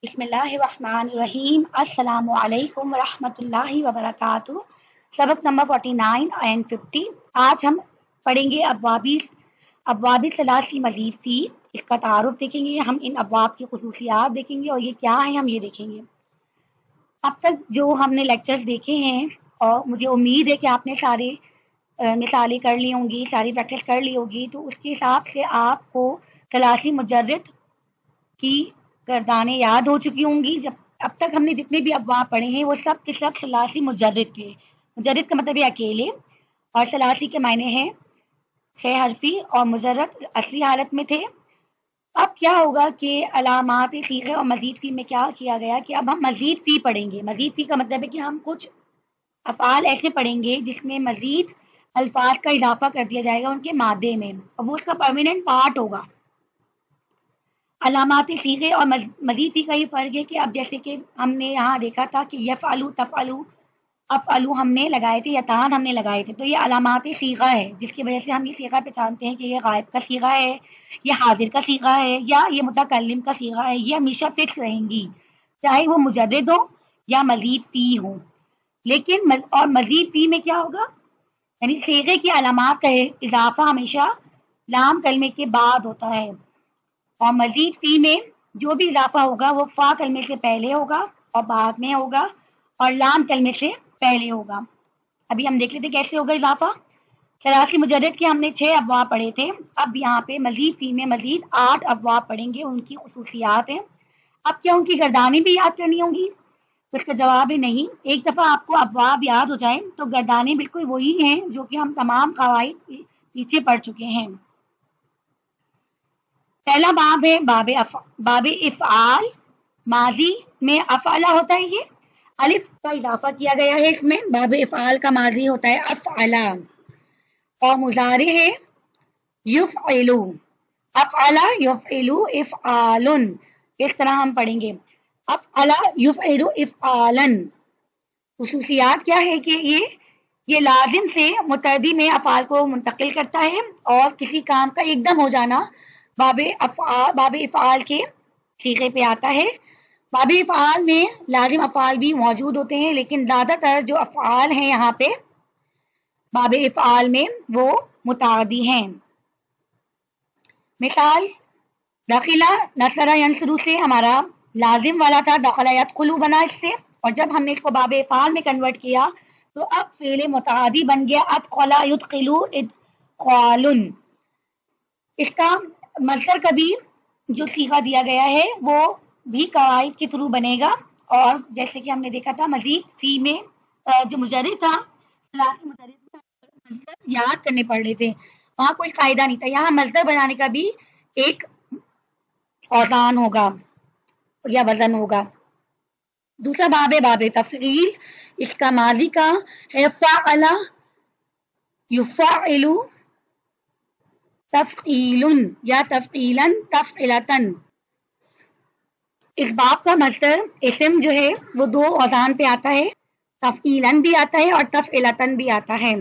بسم اللہ الرحمن الرحیم السلام علیکم ورحمۃ اللہ وبرکاتہ۔ سبق نمبر 49 اینڈ 50۔ آج ہم پڑھیں گے ابواب ثلاثی مزید فی، اس کا تعارف دیکھیں گے، ہم ان ابواب کی خصوصیات دیکھیں گے اور یہ کیا ہیں ہم یہ دیکھیں گے۔ اب تک جو ہم نے لیکچرز دیکھے ہیں اور مجھے امید ہے کہ آپ نے سارے مثالیں کر لی ہوں گی، ساری پریکٹس کر لی ہوگی، تو اس کے حساب سے آپ کو ثلاثی مجرد کی گردانیں یاد ہو چکی ہوں گی۔ جب اب تک ہم نے جتنے بھی ابواب پڑھے ہیں وہ سب کے سب ثلاثی مجرد کے، مجرد کا مطلب ہے اکیلے، اور ثلاثی کے معنی ہیں چھ حرفی اور مجرد اصلی حالت میں تھے۔ اب کیا ہوگا کہ علامات صیغے اور مزید فی میں کیا کیا گیا کہ اب ہم مزید فی پڑھیں گے۔ مزید فی کا مطلب ہے کہ ہم کچھ افعال ایسے پڑھیں گے جس میں مزید الفاظ کا اضافہ کر دیا جائے گا ان کے مادے میں، اور وہ اس کا پرماننٹ پارٹ ہوگا۔ علامات صیغے اور مزید فی کا یہ فرق ہے کہ اب جیسے کہ ہم نے یہاں دیکھا تھا کہ یفعلو، تفعلو، افعلو ہم نے لگائے تھے یا تان ہم نے لگائے تھے، تو یہ علامات صیغہ ہے جس کی وجہ سے ہم یہ صیغہ پہچانتے ہیں کہ یہ غائب کا صیغہ ہے، یہ حاضر کا صیغہ ہے، یا یہ متکلم کا صیغہ ہے۔ یہ ہمیشہ فکس رہیں گی چاہے وہ مجرد ہو یا مزید فی ہو۔ لیکن اور مزید فی میں کیا ہوگا، یعنی صیغے کی علامات کا اضافہ ہمیشہ لام کلمے کے بعد ہوتا ہے، اور مزید فی میں جو بھی اضافہ ہوگا وہ فا کلمے سے پہلے ہوگا اور بعد میں ہوگا، اور لام کلمے سے پہلے ہوگا۔ ابھی ہم دیکھ لیتے کیسے ہوگا اضافہ۔ ثلاثی مجرد کے ہم نے 6 ابواب پڑھے تھے، اب یہاں پہ مزید فی میں مزید 8 ابواب پڑھیں گے، ان کی خصوصیات ہیں۔ اب کیا ان کی گردانیں بھی یاد کرنی ہوں گی؟ تو اس کا جواب ہے نہیں۔ ایک دفعہ آپ کو ابواب یاد ہو جائیں تو گردانیں بالکل وہی ہیں جو کہ ہم تمام قواعد پیچھے پڑھ چکے ہیں۔ پہلا باب ہے باب افعال۔ ماضی میں افعلہ ہوتا ہے، یہ الف کا اضافہ کیا گیا ہے اس میں۔ باب افعال کا ماضی ہوتا ہے افعلہ، اور مضارع ہے یفعلو۔ افعلہ یفعلو افعال، اس طرح ہم پڑھیں گے افعلہ یفعلو افعالا۔ خصوصیات کیا ہے کہ یہ لازم سے متعدی میں افعال کو منتقل کرتا ہے، اور کسی کام کا ایک دم ہو جانا باب افعال کے صیغے پہ آتا ہے۔ باب افعال میں لازم افعال بھی موجود ہوتے ہیں، لیکن زیادہ تر جو افعال ہیں یہاں پہ باب افعال میں وہ متعدی ہیں۔ مثال دخلہ نصر ینصر سے ہمارا لازم والا تھا، دخلہ یدخلو بنا اس سے، اور جب ہم نے اس کو باب افعال میں کنورٹ کیا تو اب فعل متعدی بن گیا ادخل یدخلو ادخال۔ اس کا مصدر کا بھی جو صیغہ دیا گیا ہے وہ بھی قواعد کے تھرو بنے گا، اور جیسے کہ ہم نے دیکھا تھا مزید فی میں جو مجرد تھا ثلاثی مجرد مصدر یاد کرنے پڑ رہے تھے، وہاں کوئی قاعدہ نہیں تھا۔ یہاں مصدر بنانے کا بھی ایک اوزان ہوگا یا وزن ہوگا۔ دوسرا باب ہے باب تفعیل، اس کا ماضی کا ہے فعل یفعل تفعیل یا تفعیلا تفعلتا۔ اس باب کا مصدر اسم جو ہے وہ 2 اوزان پہ آتا ہے، تفعیلا بھی آتا ہے اور تفعلتا بھی آتا ہے۔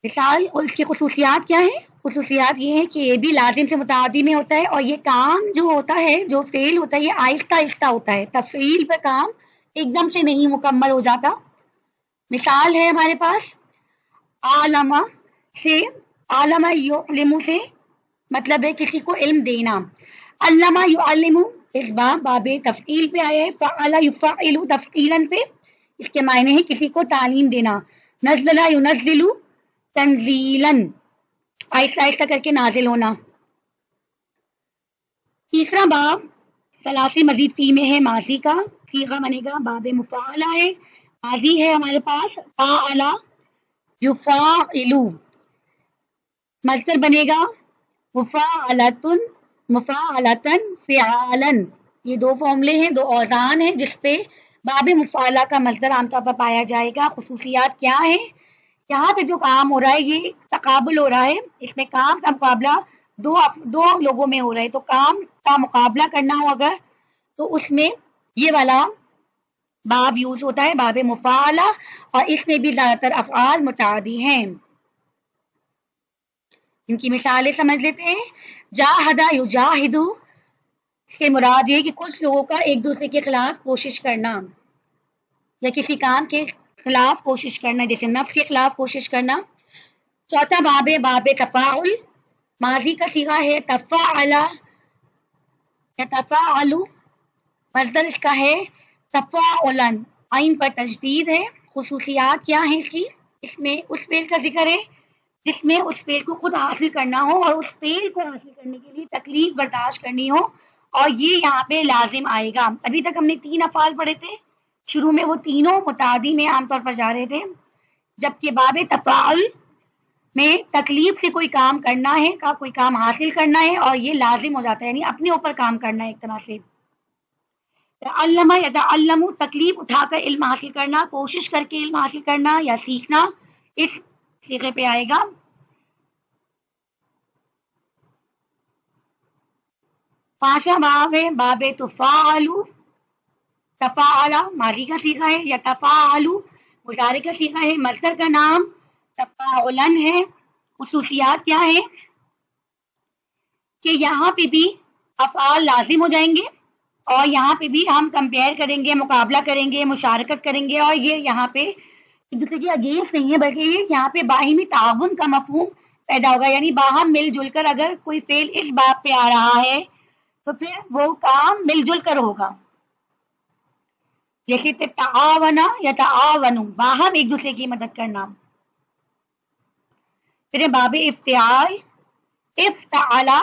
مثال اور اس کی خصوصیات کیا ہیں؟ خصوصیات یہ ہیں کہ یہ بھی لازم سے متعدی میں ہوتا ہے، اور یہ کام جو ہوتا ہے، جو فعل ہوتا ہے، یہ آہستہ آہستہ ہوتا ہے، تفعیل پہ کام ایک دم سے نہیں مکمل ہو جاتا۔ مثال ہے ہمارے پاس عالم سے، عالم یعلم سے مطلب ہے کسی کو علم دینا۔ علم یعلم اس باب تفعیل پہ آیا ہے، فعل یفعل تفعیلا پہ، اس کے معنی ہے کسی کو تعلیم دینا۔ نزل ینزل تنزیلا، آہستہ آہستہ کر کے نازل ہونا۔ تیسرا باب ثلاثی مزید فی میں ہے ماضی کا، صیغہ بنے گا باب مفاعلہ ہے، ماضی ہے ہمارے پاس فاعل یفاعل، مصدر بنے گا مفاعلۃ مفاعلۃ فعالا۔ یہ 2 فارمولے ہیں، 2 اوزان ہیں جس پہ باب مفاعلہ کا مصدر عام طور پر پایا جائے گا۔ خصوصیات کیا ہیں؟ یہاں پہ جو کام ہو رہا ہے یہ تقابل ہو رہا ہے، اس میں کام کا مقابلہ دو لوگوں میں ہو رہا ہے، تو کام کا مقابلہ کرنا ہو اگر تو اس میں یہ والا باب یوز ہوتا ہے، باب مفاعلہ، اور اس میں بھی زیادہ تر افعال متعدی ہیں۔ ان کی مثالیں سمجھ لیتے ہیں۔ جاہد یجاہد سے مراد یہ کہ کچھ لوگوں کا ایک دوسرے کے خلاف کوشش کرنا یا کسی کام کے خلاف کوشش کرنا، جیسے نفس کے خلاف کوشش کرنا۔ چوتھا باب ہے باب تفاعل، ماضی کا صیغہ ہے تفاعل یا تفاعل، مصدر اس کا ہے تفاعلا، عین پر تشدید ہے۔ خصوصیات کیا ہیں اس کی؟ اس میں اس فعل کا ذکر ہے جس میں اس فعل کو خود حاصل کرنا ہو اور اس فعل کو حاصل کرنے کے لیے تکلیف برداشت کرنی ہو، اور یہ یہاں پہ لازم آئے گا۔ ابھی تک ہم نے 3 افعال پڑھے تھے، شروع میں وہ تینوں متعدی میں عام طور پر جا رہے تھے، جبکہ باب تفاعل میں تکلیف سے کوئی کام کرنا ہے، کا کوئی کام حاصل کرنا ہے اور یہ لازم ہو جاتا ہے، یعنی اپنے اوپر کام کرنا ہے ایک طرح سے۔ تعلم یتعلم، تکلیف اٹھا کر علم حاصل کرنا، کوشش کر کے علم حاصل کرنا یا سیکھنا، اس صیغے پہ آئے گا۔ پانچواں باب ہے باب تفاعل، تفاعل ماضی کا صیغہ ہے، یا تفاعل مضارع کا صیغہ ہے، مصدر کا نام تفاعلا ہے۔ خصوصیات کیا ہے کہ یہاں پہ بھی افعال لازم ہو جائیں گے، اور یہاں پہ بھی ہم کمپیئر کریں گے، مقابلہ کریں گے، مشارکت کریں گے، اور یہ یہاں پہ ایک دوسرے کے اگینسٹ نہیں ہے، بلکہ یہ یہاں پہ باہمی تعاون کا مفہوم پیدا ہوگا، یعنی باہم مل جل کر اگر کوئی فعل اس باب پہ آ رہا ہے تو پھر وہ کام مل جل کر ہوگا، جیسے تعاونا یا تعاون، باہم ایک دوسرے کی مدد کرنا۔ پھر باب افتعال، افتعلا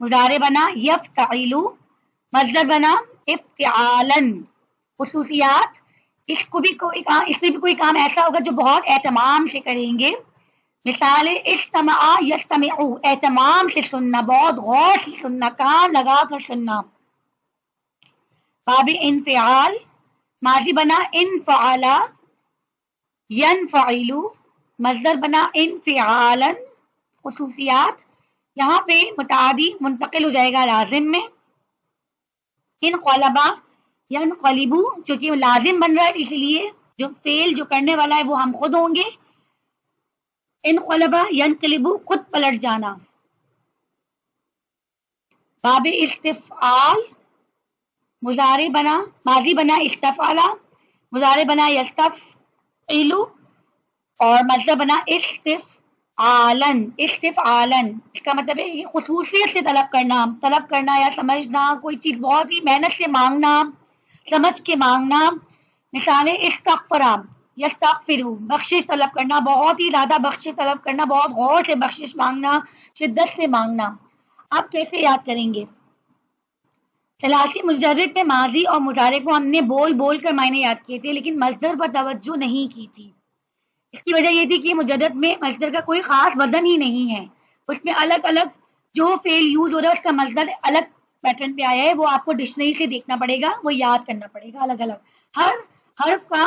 مضارع بنا یفتعل، مصدر بنا افتعالا۔ خصوصیات، اس میں بھی کوئی کام ایسا ہوگا جو بہت اہتمام سے کریں گے۔ مثال استمع یستمع، اہتمام سے سننا، بہت غور سے سننا، کان لگا کر سننا۔ باب انفعال، ماضی بنا انفعلا ینفعل، مصدر بنا انفعالا۔ خصوصیات، یہاں پہ متعدی منتقل ہو جائے گا لازم میں، انقلبا ینقلب، چونکہ لازم بن رہا ہے اسی لیے جو فعل جو کرنے والا ہے وہ ہم خود ہوں گے۔ انقلبا ینقلب، خود پلٹ جانا۔ باب استفعال، مضارع بنا ماضی بنا استفعلا، مضارع بنا یستفعل، اور مصدر بنا استفعالا، استفعالا۔ اس کا مطلب ہے یہ خصوصیت سے طلب کرنا یا سمجھنا، کوئی چیز بہت ہی محنت سے مانگنا، سمجھ کے مانگنا۔ مثال استغفرا یستغفر، بخشش طلب کرنا، بہت ہی زیادہ بخشش طلب کرنا، بہت غور سے بخشش مانگنا، شدت سے مانگنا۔ آپ کیسے یاد کریں گے؟ ثلاثی مجرد میں ماضی اور مضارع کو ہم نے بول بول کر معنی یاد کیے تھے، لیکن مصدر پر توجہ نہیں کی تھی۔ اس کی وجہ یہ تھی کہ مجرد میں مصدر کا کوئی خاص وزن ہی نہیں ہے، اس میں الگ الگ جو فعل یوز ہو رہا ہے اس کا مصدر الگ پیٹرن پہ آیا ہے، وہ آپ کو ڈکشنری سے دیکھنا پڑے گا، وہ یاد کرنا پڑے گا الگ الگ، ہر حرف کا،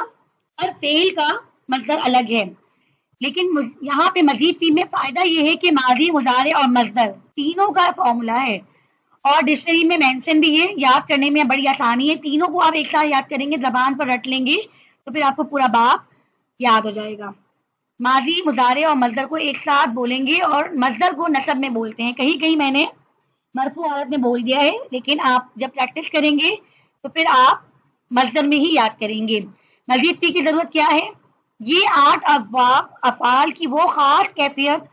ہر فعل کا مصدر الگ ہے۔ لیکن یہاں پہ مزید فی میں فائدہ یہ ہے کہ ماضی، مضارع اور مصدر تینوں کا فارمولا ہے، اور ڈکشنری میں مینشن بھی ہے، یاد کرنے میں بڑی آسانی ہے، تینوں کو آپ ایک ساتھ یاد کریں گے، زبان پر رٹ لیں گے تو پھر آپ کو پورا باب یاد ہو جائے گا۔ ماضی، مضارع اور مصدر کو ایک ساتھ بولیں گے، اور مصدر کو نصب میں بولتے ہیں، کہیں کہیں میں نے مرفوع حالت میں بول دیا ہے، لیکن آپ جب پریکٹس کریں گے تو پھر آپ مصدر میں ہی یاد کریں گے۔ مزید فی کی ضرورت کیا ہے؟ یہ 8 ابواب افعال کی وہ خاص کیفیت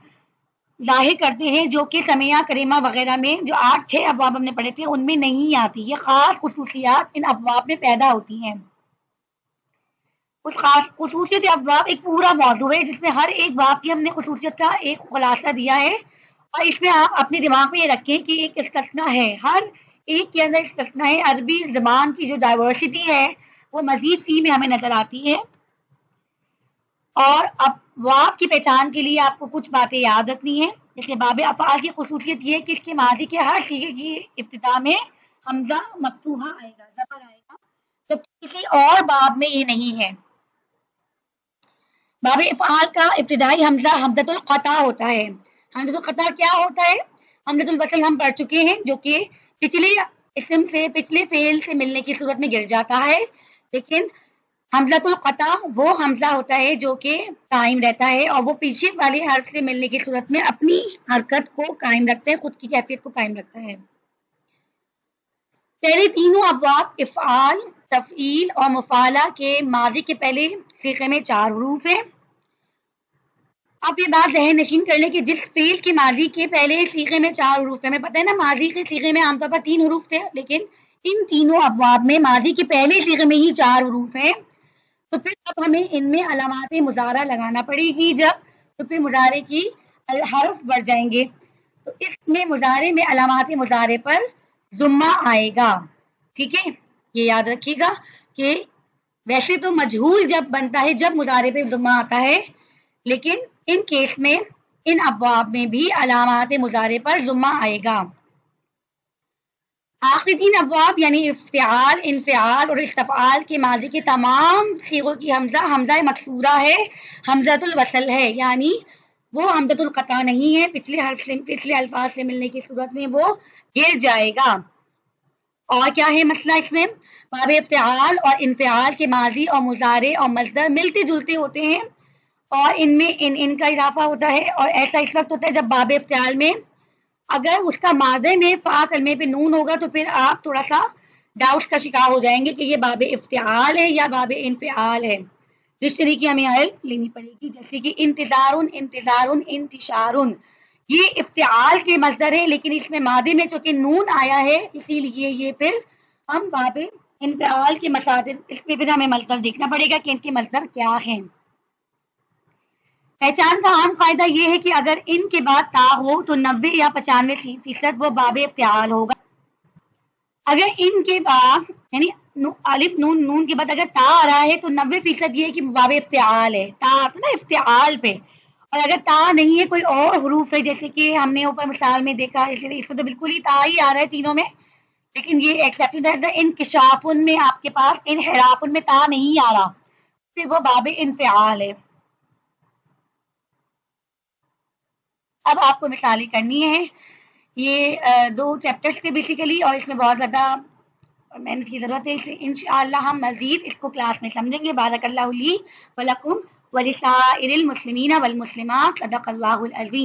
ظاہر کرتے ہیں جو کہ سمیہ، کریمہ وغیرہ میں جو 6 ابواب ہم نے پڑھے تھے ان میں نہیں آتی، یہ خاص خصوصیات ان ابواب میں پیدا ہوتی ہیں۔ اس خاص خصوصیت ابواب ایک پورا موضوع ہے جس میں ہر ایک باب کی ہم نے خصوصیت کا ایک خلاصہ دیا ہے، اور اس میں آپ اپنے دماغ میں یہ رکھیں کہ ایک استثناء ہے، ہر ایک کے اندر استثناء ہے۔ عربی زبان کی جو ڈائیورسٹی ہے وہ مزید فی میں ہمیں نظر آتی ہے، اور ابواب کی پہچان کے لیے آپ کو کچھ باتیں یاد رکھنی ہیں، جیسے باب افعال کی خصوصیت یہ کہ اس کے ماضی کے ہر صیغے کی ابتدا میں حمزہ مفتوحہ آئے گا، زبر آئے گا، جبکہ کسی اور باب میں یہ نہیں ہے۔ باب افعال کا ابتدائی حمزہ حمزۃ القطع ہوتا ہے۔ حمزۃ القطع کیا ہوتا ہے؟ حمزۃ الوصل ہم پڑھ چکے ہیں، جو کہ پچھلے اسم سے، پچھلے فعل سے ملنے کی صورت میں گر جاتا ہے، لیکن حمزۃ القطع وہ حمزہ ہوتا ہے جو کہ قائم رہتا ہے، اور وہ پیچھے والے حرف سے ملنے کی صورت میں اپنی حرکت کو قائم رکھتا ہے، خود کی کیفیت کو قائم رکھتا ہے۔ پہلے تینوں ابواب افعال، تفعیل اور مفعلہ کے ماضی کے پہلے صیغے میں 4 حروف ہیں. اب یہ بات ذہن نشین کر لیں کہ جس فعل کے ماضی کے پہلے صیغے میں 4 حروف ہیں، ہمیں پتہ ہے نا ماضی کے صیغے میں عام طور پر 3 حروف تھے، لیکن ان تینوں ابواب میں ماضی کے پہلے صیغے میں ہی 4 حروف ہیں. تو پھر اب ہمیں ان میں علامات مضارع لگانا پڑے گی تو پھر مضارع کی حرف بڑھ جائیں گے. تو اس میں مضارع میں علامات مضارع پر ضمہ آئے گا. ٹھیک ہے، یہ یاد رکھیے گا کہ ویسے تو مجہول جب بنتا ہے جب مضارع پہ ضمہ آتا ہے، لیکن ان کیس میں ان ابواب میں بھی علامات مضارع پر ضمہ آئے گا. آخری 3 ابواب یعنی افتعال، انفعال اور استفعال کے ماضی کے تمام صیغوں کی حمزہ مکسورہ ہے، حمزۃ الوصل ہے، یعنی وہ حمزۃ القطع نہیں ہے، پچھلے الفاظ سے ملنے کی صورت میں وہ گر جائے گا. اور کیا ہے مسئلہ اس میں؟ باب افتعال اور انفعال کے ماضی اور مضارع اور مصدر ملتے جلتے ہوتے ہیں اور ان میں ان کا اضافہ ہوتا ہے، اور ایسا اس وقت ہوتا ہے جب باب افتعال میں اگر اس کا ماضی میں فا کلمے پہ نون ہوگا تو پھر آپ تھوڑا سا ڈاؤٹس کا شکار ہو جائیں گے کہ یہ باب افتعال ہے یا باب انفعال ہے. جس طریقے ہمیں ہیلپ لینی پڑے گی، جیسے کہ انتظار انتشار، یہ افتعال کے مصدر ہے لیکن اس میں ماضی میں چونکہ نون آیا ہے اسی لیے یہ پھر ہم باب انفعال کے مصادر، اس میں پھر ہمیں مصدر دیکھنا پڑے گا کہ ان کے مصدر کیا ہیں. پہچان کا عام قاعدہ یہ ہے کہ اگر ان کے بعد تا ہو تو 90 یا 95% وہ باب افتعال ہوگا. اگر ان کے بعد یعنی الف نون کے بعد اگر تا آ رہا ہے تو 90% یہ ہے کہ باب افتعال ہے، تا تو نا افتعال پہ. اور اگر تا نہیں ہے کوئی اور حروف ہے جیسے کہ ہم نے اوپر مثال میں دیکھا، اس میں تو بالکل ہی تا ہی آ رہا ہے تینوں میں، لیکن یہ ایکسیپشن انکشاف میں آپ کے پاس انحراف میں تا نہیں آ رہا، پھر وہ باب انفعال ہے. اب آپ کو مثالی کرنی ہے، یہ 2 چیپٹرز تھے بیسیکلی اور اس میں بہت زیادہ محنت کی ضرورت ہے. انشاءاللہ ہم مزید اس کو کلاس میں سمجھیں گے. بارک اللہ لی ولکم ولسائر المسلمین والمسلمات، صدق اللہ العظیم.